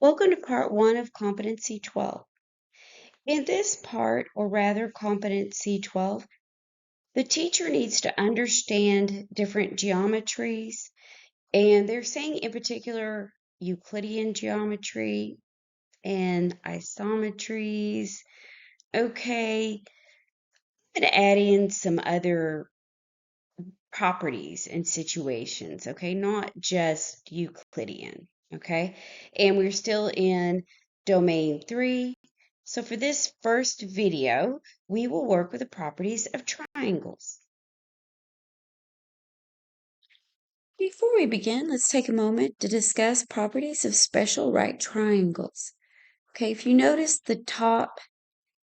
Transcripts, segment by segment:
Welcome to part 1 of Competency 12. In this part, or rather Competency 12, the teacher needs to understand different geometries, and they're saying in particular Euclidean geometry and isometries. Okay, and add in some other properties and situations, okay, not just Euclidean, okay? And we're still in domain 3. So for this first video, we will work with the properties of triangles. Before we begin, let's take a moment to discuss properties of special right triangles. Okay, if you notice the top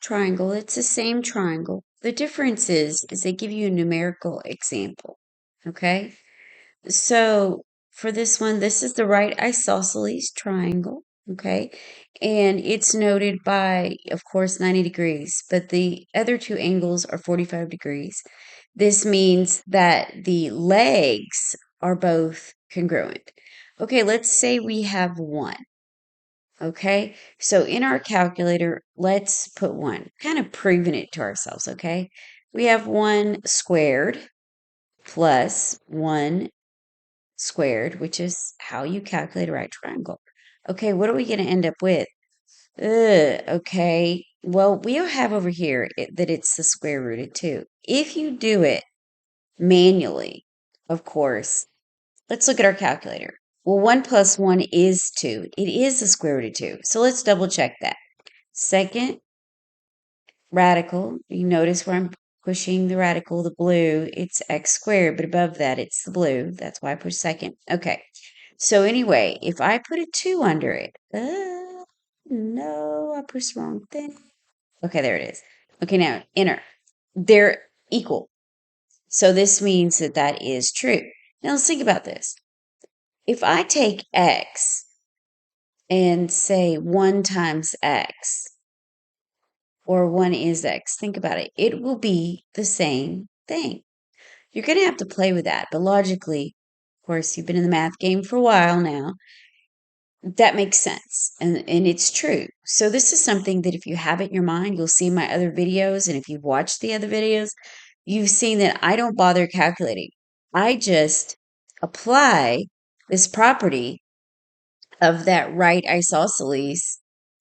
triangle, it's the same triangle. The difference is they give you a numerical example, okay? So for this one, this is the right isosceles triangle, okay? And it's noted by, of course, 90 degrees, but the other two angles are 45 degrees. This means that the legs are both congruent. Okay, let's say we have 1. Okay, so in our calculator, let's put 1, kind of proving it to ourselves, okay? We have 1 squared plus 1 squared, which is how you calculate a right triangle. Okay, what are we going to end up with? Okay, well, we'll have over here that it's the square root of 2. If you do it manually, of course, let's look at our calculator. Well, 1 plus 1 is 2. It is the square root of 2. So let's double check that. Second radical, you notice where I'm pushing the radical, the blue, it's x squared, but above that, it's the blue. That's why I push second. Okay. So anyway, if I put a 2 under it, no, I pushed the wrong thing. Okay, there it is. Okay, now enter. They're equal. So this means that that is true. Now let's think about this. If I take x and say 1 times x, or 1 is x, think about it. It will be the same thing. You're going to have to play with that, but logically, of course, you've been in the math game for a while now. That makes sense, and it's true. So this is something that if you have it in your mind, you'll see my other videos, and if you've watched the other videos, you've seen that I don't bother calculating. I just apply this property of that right isosceles,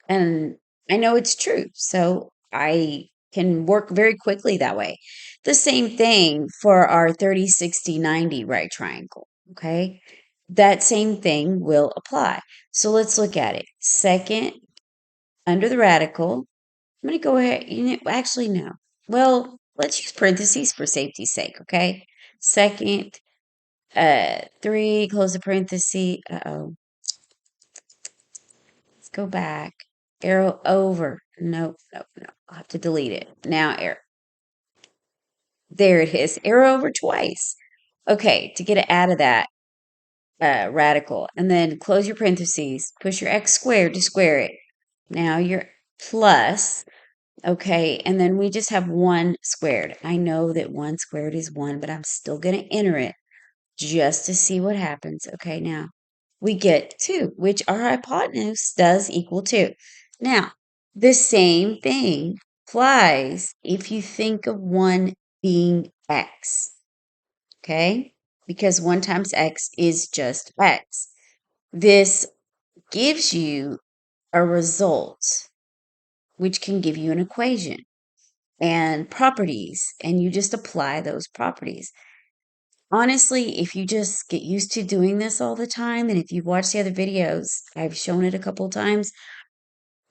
and I know it's true. So I can work very quickly that way. The same thing for our 30, 60, 90 right triangle, okay? That same thing will apply. So let's look at it. Second, under the radical, I'm going to go ahead, actually, no. Well, let's use parentheses for safety's sake, okay? Second, 3, close the parenthesis. Uh-oh. Let's go back. Arrow over. Nope, nope, nope. I'll have to delete it. Now, arrow. There it is. Arrow over twice. Okay, to get it out of that radical. And then close your parentheses. Push your x squared to square it. Now your plus. Okay, and then we just have 1 squared. I know that 1 squared is 1, but I'm still going to enter it just to see what happens. Okay, now we get 2, which our hypotenuse does equal 2. Now, the same thing applies if you think of 1 being x, okay? Because 1 times x is just x. This gives you a result, which can give you an equation and properties, and you just apply those properties. Honestly, if you just get used to doing this all the time, and if you've watched the other videos, I've shown it a couple times,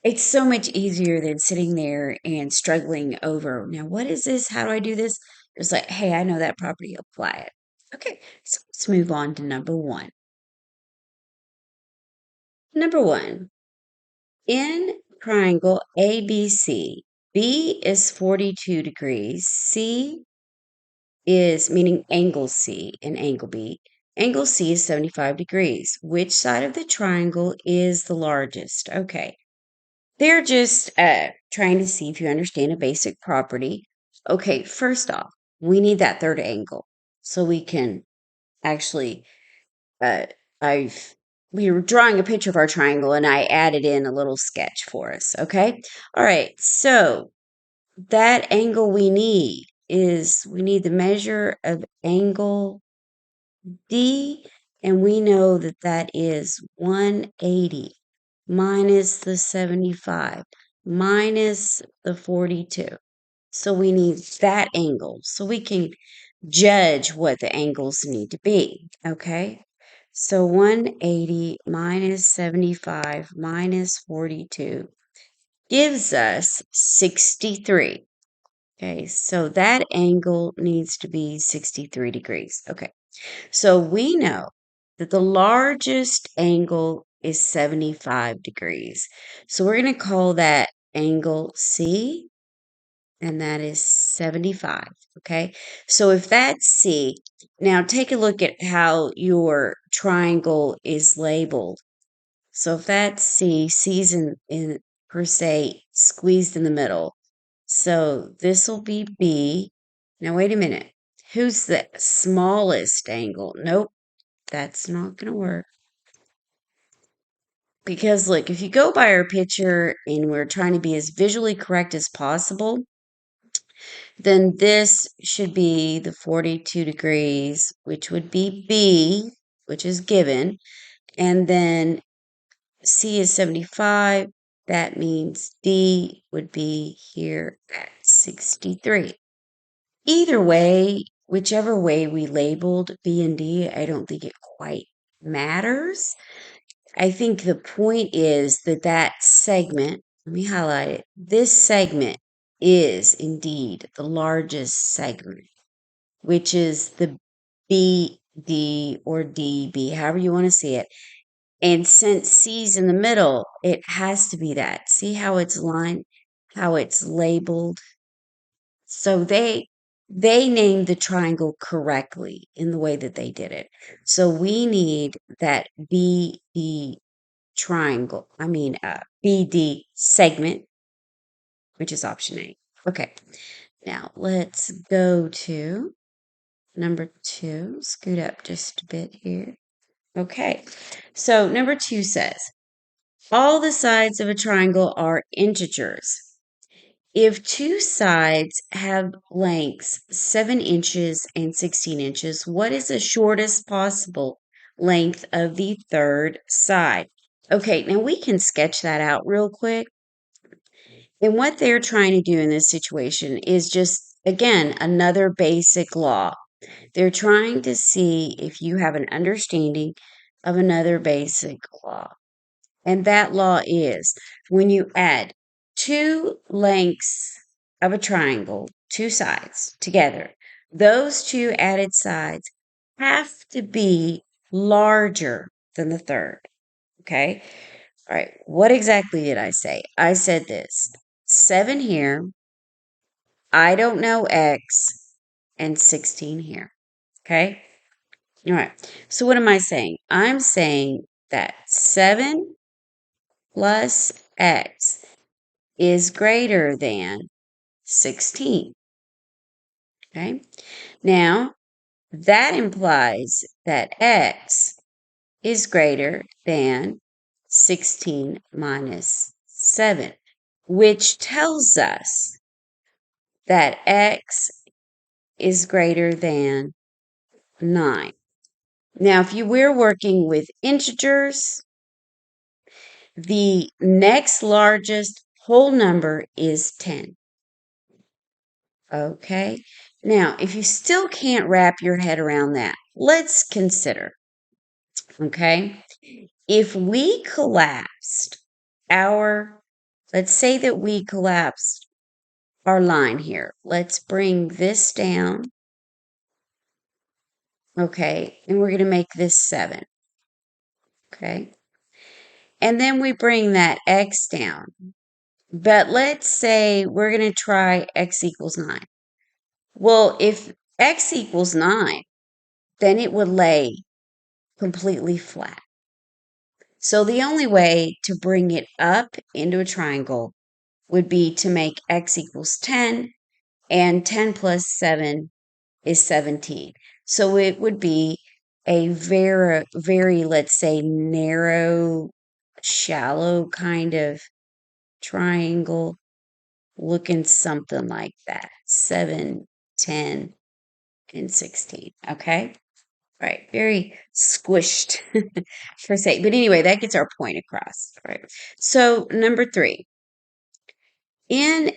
it's so much easier than sitting there and struggling over, now, what is this? How do I do this? It's like, hey, I know that property, apply it. Okay, so let's move on to number 1. Number 1, in triangle ABC, B is 42 degrees, C is meaning angle C and angle B. Angle C is 75 degrees. Which side of the triangle is the largest? Okay. They're just trying to see if you understand a basic property. Okay, first off, we need that third angle so we can actually, I've we were drawing a picture of our triangle and I added in a little sketch for us, okay? All right, so that angle we need the measure of angle D, and we know that that is 180 minus the 75 minus the 42. So we need that angle so we can judge what the angles need to be, okay? So 180 minus 75 minus 42 gives us 63. Okay, so that angle needs to be 63 degrees. Okay, so we know that the largest angle is 75 degrees. So we're going to call that angle C, and that is 75. Okay, so if that's C, now take a look at how your triangle is labeled. So if that's C, C's in per se squeezed in the middle. So this will be B. Now wait a minute. Who's the smallest angle? Nope, that's not going to work. Because look, if you go by our picture and we're trying to be as visually correct as possible, then this should be the 42 degrees, which would be B, which is given. And then C is 75. That means D would be here at 63. Either way, whichever way we labeled B and D, I don't think it quite matters. I think the point is that that segment, let me highlight it, this segment is indeed the largest segment, which is the BD or DB, however you want to see it. And since C's in the middle, it has to be that. See how it's lined, how it's labeled? So they named the triangle correctly in the way that they did it. So we need that BD triangle, BD segment, which is option A. Okay, now let's go to number 2. Scoot up just a bit here. Okay, so number 2 says, all the sides of a triangle are integers. If two sides have lengths 7 inches and 16 inches, what is the shortest possible length of the third side? Okay, now we can sketch that out real quick. And what they're trying to do in this situation is just, again, another basic law. They're trying to see if you have an understanding of another basic law. And that law is when you add two lengths of a triangle, two sides together, those two added sides have to be larger than the third. Okay? All right. What exactly did I say? I said this 7 here, I don't know X, and 16 here. Okay? All right. So what am I saying? I'm saying that 7 plus X is greater than 16. Okay. Now, that implies that X is greater than 16 minus 7, which tells us that X is greater than 9. Now, if you were working with integers, the next largest whole number is 10. Okay. Now, if you still can't wrap your head around that, let's consider, okay, if we collapsed let's say that we collapsed our line here. Let's bring this down, okay, and we're going to make this 7, okay, and then we bring that X down. But let's say we're going to try X equals 9. Well, if X equals 9, then it would lay completely flat. So the only way to bring it up into a triangle would be to make X equals 10, and 10 plus 7 is 17. So it would be a very, let's say, narrow, shallow kind of triangle looking something like that. 7, 10, and 16. Okay. Right. Very squished per se. But anyway, that gets our point across. All right. So number 3, in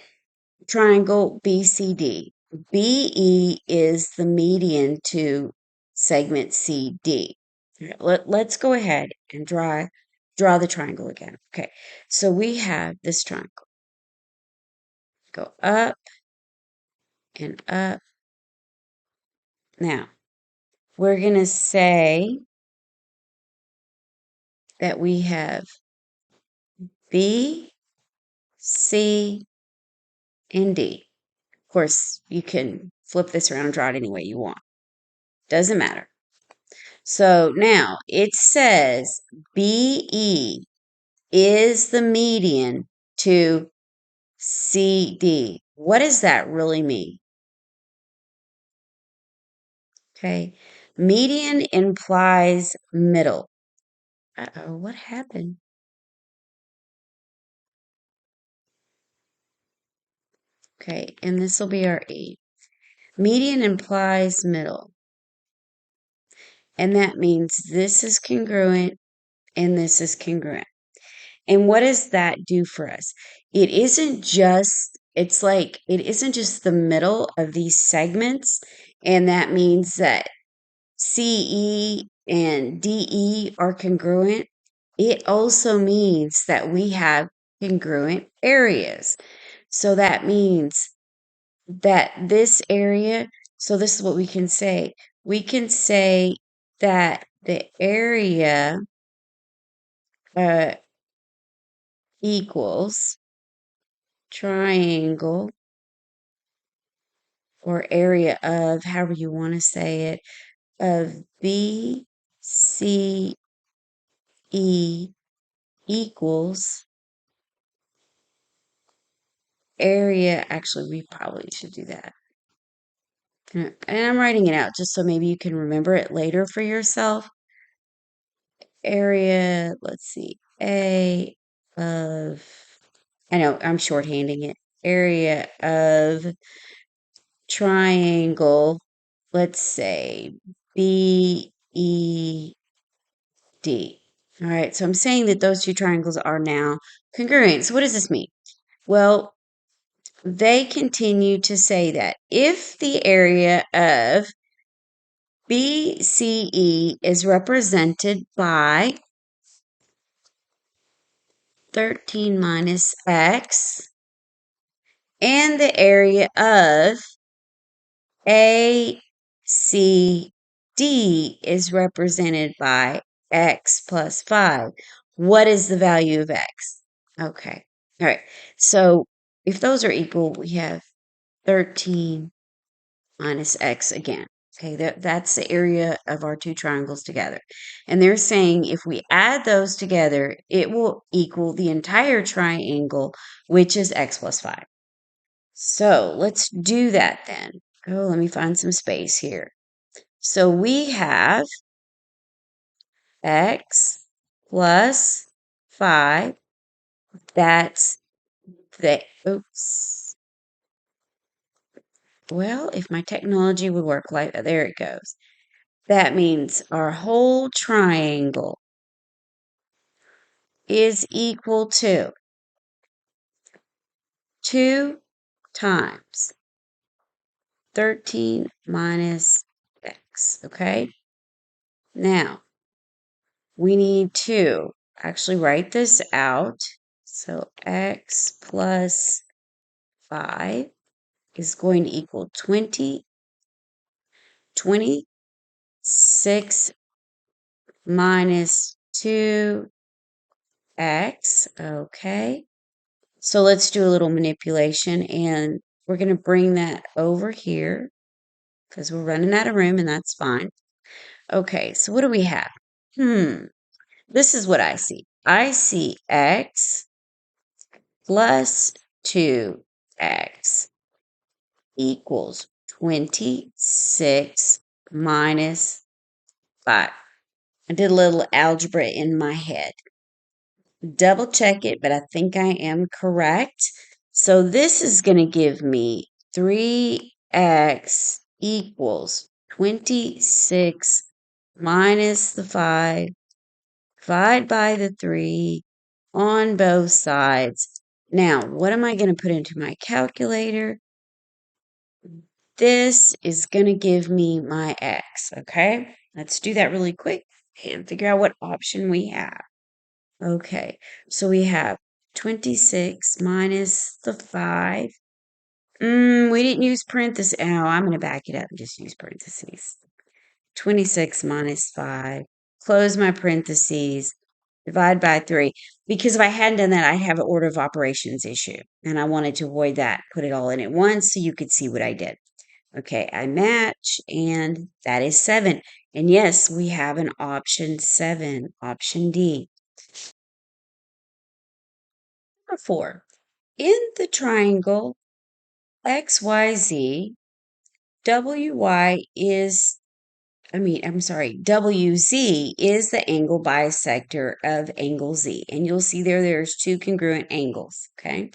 triangle BCD, BE is the median to segment CD. Let's go ahead and draw the triangle again. Okay. So we have this triangle. Go up and up. Now, we're going to say that we have B, C, and D. Of course, you can flip this around and draw it any way you want. Doesn't matter. So now it says BE is the median to CD. What does that really mean? Okay. Median implies middle. Uh-oh, what happened? Okay, and this will be our E. Median implies middle. And that means this is congruent and this is congruent. And what does that do for us? It isn't just, it's like, it isn't just the middle of these segments. And that means that CE and DE are congruent. It also means that we have congruent areas. So that means that this area, so this is what we can say. We can say that the area equals triangle or area of, however you want to say it, of BCE equals area. Actually, we probably should do that. And I'm writing it out just so maybe you can remember it later for yourself. Area, let's see, A of, I know I'm shorthanding it. Area of triangle, let's say BED. All right, so I'm saying that those two triangles are now congruent. So what does this mean? Well, they continue to say that if the area of BCE is represented by 13 minus x, and the area of ACD is represented by x plus 5. What is the value of x? Okay. All right. So if those are equal, we have 13 minus x again. Okay, that's the area of our two triangles together. And they're saying if we add those together, it will equal the entire triangle, which is x plus 5. So let's do that then. Oh, let me find some space here. So we have x plus 5. That's the, oops. Well, if my technology would work like that, there it goes. That means our whole triangle is equal to 2 times 13 minus x, okay? Now, we need to actually write this out. So x plus 5 is going to equal 26 minus 2x, okay? So let's do a little manipulation, and we're going to bring that over here because we're running out of room, and that's fine. Okay, so what do we have? This is what I see. I see x plus 2x equals 26 minus 5. I did a little algebra in my head. Double check it, but I think I am correct. So this is going to give me 3x equals 26 minus the 5, divide by the 3 on both sides. Now, what am I going to put into my calculator? This is going to give me my x, okay? Let's do that really quick and figure out what option we have. Okay, so we have 26 minus the 5. We didn't use parentheses. Oh, I'm going to back it up and just use parentheses. 26 minus 5. Close my parentheses. Divide by 3. Because if I hadn't done that, I'd have an order of operations issue. And I wanted to avoid that. Put it all in at once so you could see what I did. Okay, I match, and that is 7. And yes, we have an option 7, option D. Number 4. In the triangle XYZ, WZ is the angle bisector of angle Z. And you'll see there's two congruent angles, okay?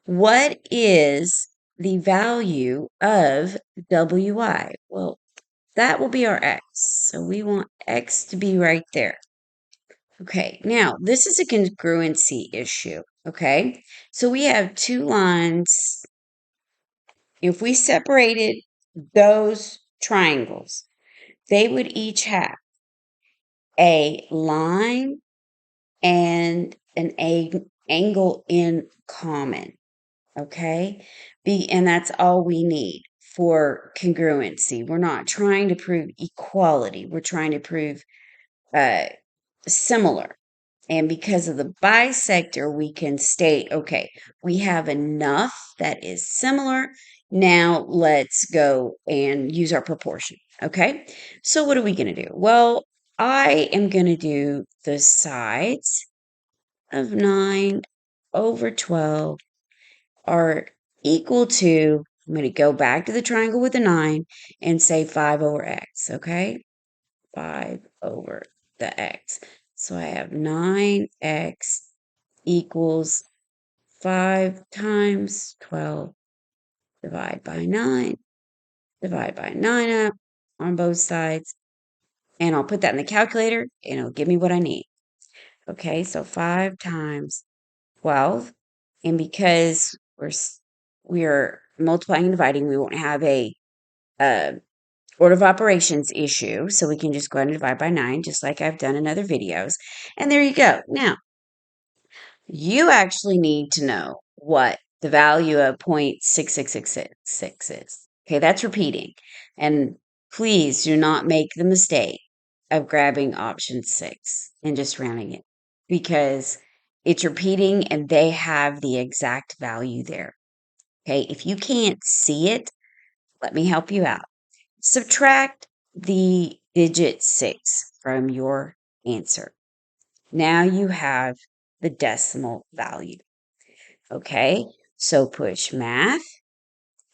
What is the value of WI? Well, that will be our X. So we want X to be right there. Okay, now this is a congruency issue, okay? So we have two lines. If we separated those triangles, they would each have a line and an angle in common, okay? And that's all we need for congruency. We're not trying to prove equality. We're trying to prove similar. And because of the bisector, we can state, okay, we have enough that is similar. Now let's go and use our proportion. Okay. So what are we going to do? Well, I am going to do the sides of 9 over 12 are equal to, I'm going to go back to the triangle with the 9 and say 5 over x. Okay. 5 over the x. So I have 9x equals 5 times 12, divide by 9, divide by 9 up on both sides. And I'll put that in the calculator and it'll give me what I need. Okay, so 5 times 12. And because we're multiplying and dividing, we won't have a order of operations issue. So we can just go ahead and divide by 9, just like I've done in other videos. And there you go. Now, you actually need to know what the value of 0.6666 is. Okay, that's repeating. And please do not make the mistake of grabbing option 6 and just rounding it because it's repeating and they have the exact value there. Okay, if you can't see it, let me help you out. Subtract the digit 6 from your answer. Now you have the decimal value. Okay, so push math,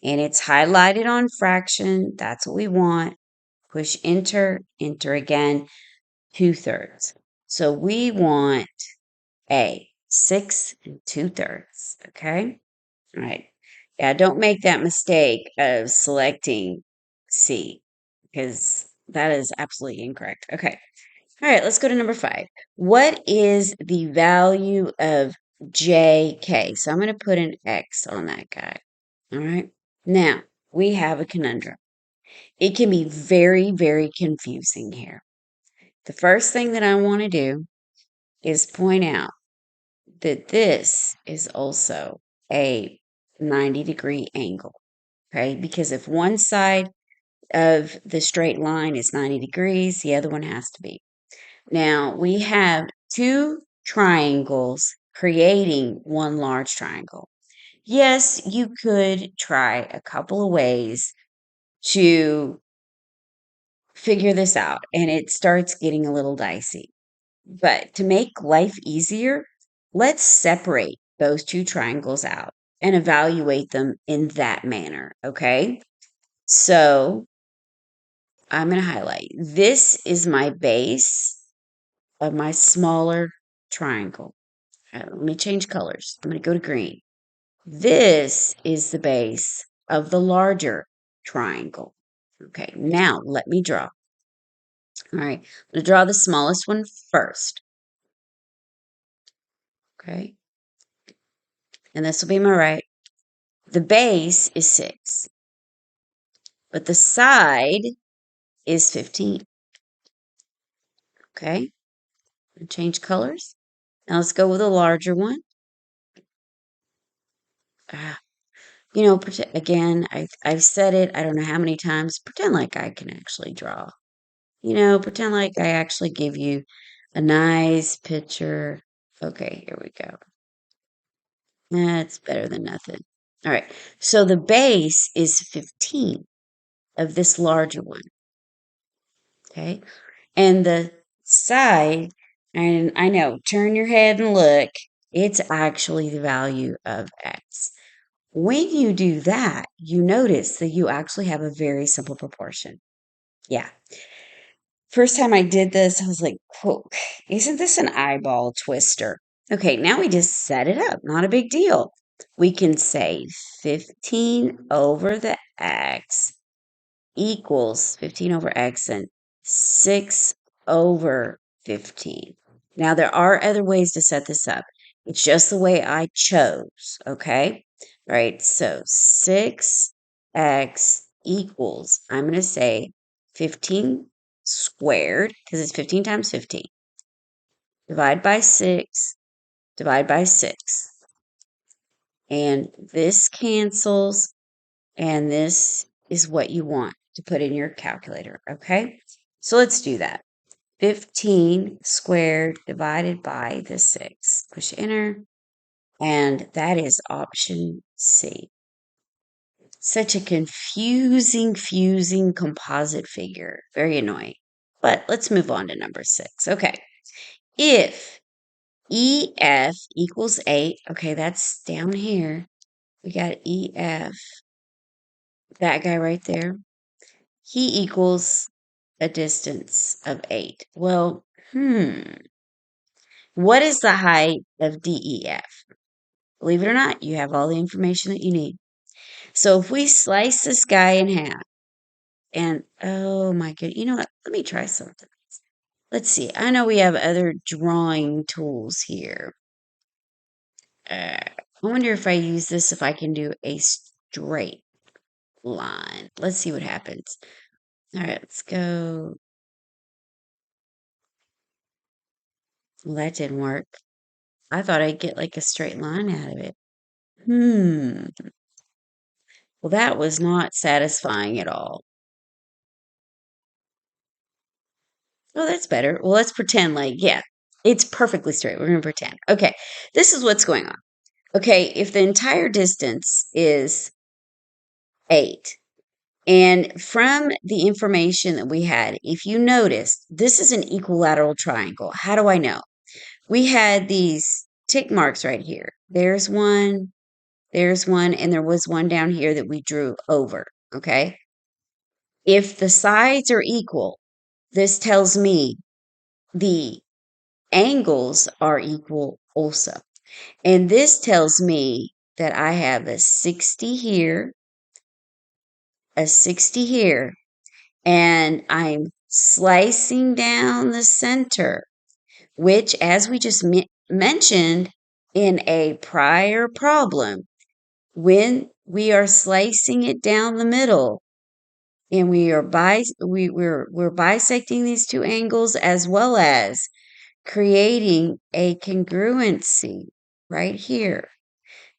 and it's highlighted on fraction. That's what we want. Push enter, enter again, 2/3. So we want A, 6 and 2/3. Okay, all right. Yeah, don't make that mistake of selecting C because that is absolutely incorrect. Okay. All right, let's go to number 5. What is the value of JK? So I'm going to put an X on that guy. All right. Now, we have a conundrum. It can be very, very confusing here. The first thing that I want to do is point out that this is also a 90-degree angle. Okay, because if one side of the straight line is 90 degrees, the other one has to be. Now, we have two triangles creating one large triangle. Yes, you could try a couple of ways to figure this out, and it starts getting a little dicey. But to make life easier, let's separate those two triangles out and evaluate them in that manner, okay? So I'm going to highlight. This is my base of my smaller triangle. Let me change colors. I'm going to go to green. This is the base of the larger triangle. Okay, now let me draw. All right, I'm going to draw the smallest one first. Okay, and this will be my right. The base is 6, but the side is 15. Okay, change colors. Now let's go with a larger one. Again, I've said it, I don't know how many times, pretend like I can actually draw. Pretend like I actually give you a nice picture. Okay, here we go. That's better than nothing. All right, so the base is 15 of this larger one. Okay, and the side, and I know, turn your head and look, it's actually the value of x. When you do that, you notice that you actually have a very simple proportion. Yeah. First time I did this, I was like, whoa, isn't this an eyeball twister? Okay, now we just set it up. Not a big deal. We can say 15 over the x equals 15 over x and 6 over 15. Now, there are other ways to set this up. It's just the way I chose, okay? All right, so 6x equals, I'm going to say 15 squared, because it's 15 times 15. Divide by 6, divide by 6. And this cancels, and this is what you want to put in your calculator, okay? So let's do that. 15 squared divided by the 6. Push enter, and that is option C. Such a fusing composite figure. Very annoying. But let's move on to number 6. Okay. If EF equals 8, okay, that's down here. We got EF, that guy right there. He equals a distance of 8. Well, what is the height of DEF? Believe it or not, you have all the information that you need. So if we slice this guy in half, and oh my goodness, you know what? Let me try something. Let's see. I know we have other drawing tools here. I wonder if I use this, if I can do a straight line. Let's see what happens. All right, let's go. Well, that didn't work. I thought I'd get like a straight line out of it. Well, that was not satisfying at all. Oh, that's better. Well, let's pretend like, yeah, it's perfectly straight. We're going to pretend. Okay, this is what's going on. Okay, if the entire distance is 8, and from the information that we had, if you noticed, this is an equilateral triangle. How do I know? We had these tick marks right here. There's one, and there was one down here that we drew over, okay? If the sides are equal, this tells me the angles are equal also. And this tells me that I have a 60 here, a 60 here, and I'm slicing down the center, which, as we just mentioned in a prior problem, when we are slicing it down the middle, and we're bisecting these two angles, as well as creating a congruency right here.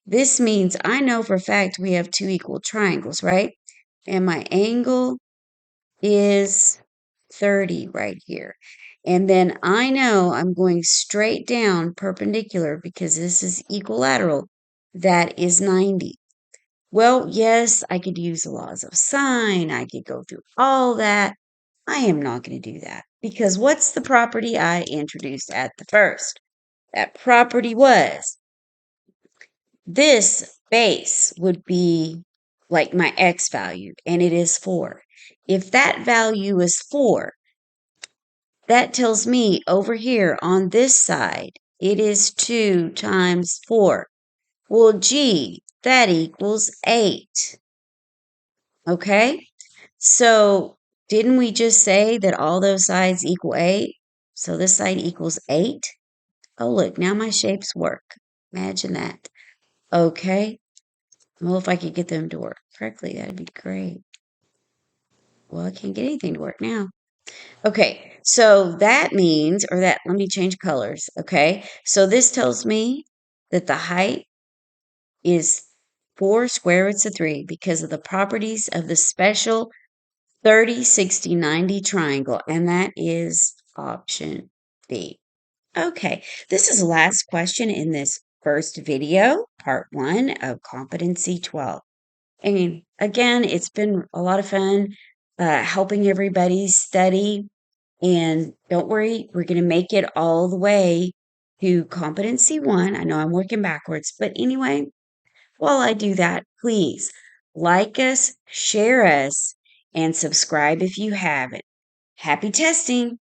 This means I know for a fact we have two equal triangles, right? And my angle is 30 right here. And then I know I'm going straight down perpendicular because this is equilateral. That is 90. Well, yes, I could use the laws of sine. I could go through all that. I am not going to do that because what's the property I introduced at the first? That property was this base would be like my x value, and it is 4. If that value is 4, that tells me over here on this side, it is 2 times 4. Well, gee, that equals 8. Okay? So didn't we just say that all those sides equal 8? So this side equals 8. Oh, look, now my shapes work. Imagine that. Okay. Well, if I could get them to work correctly, that'd be great. Well, I can't get anything to work now. Okay, so that means, or that, let me change colors. Okay, so this tells me that the height is 4 square roots of 3 because of the properties of the special 30, 60, 90 triangle, and that is option B. Okay, this is the last question in this first video, part 1 of Competency 12. And again, it's been a lot of fun helping everybody study. And don't worry, we're going to make it all the way to Competency 1. I know I'm working backwards, but anyway, while I do that, please like us, share us, and subscribe if you haven't. Happy testing!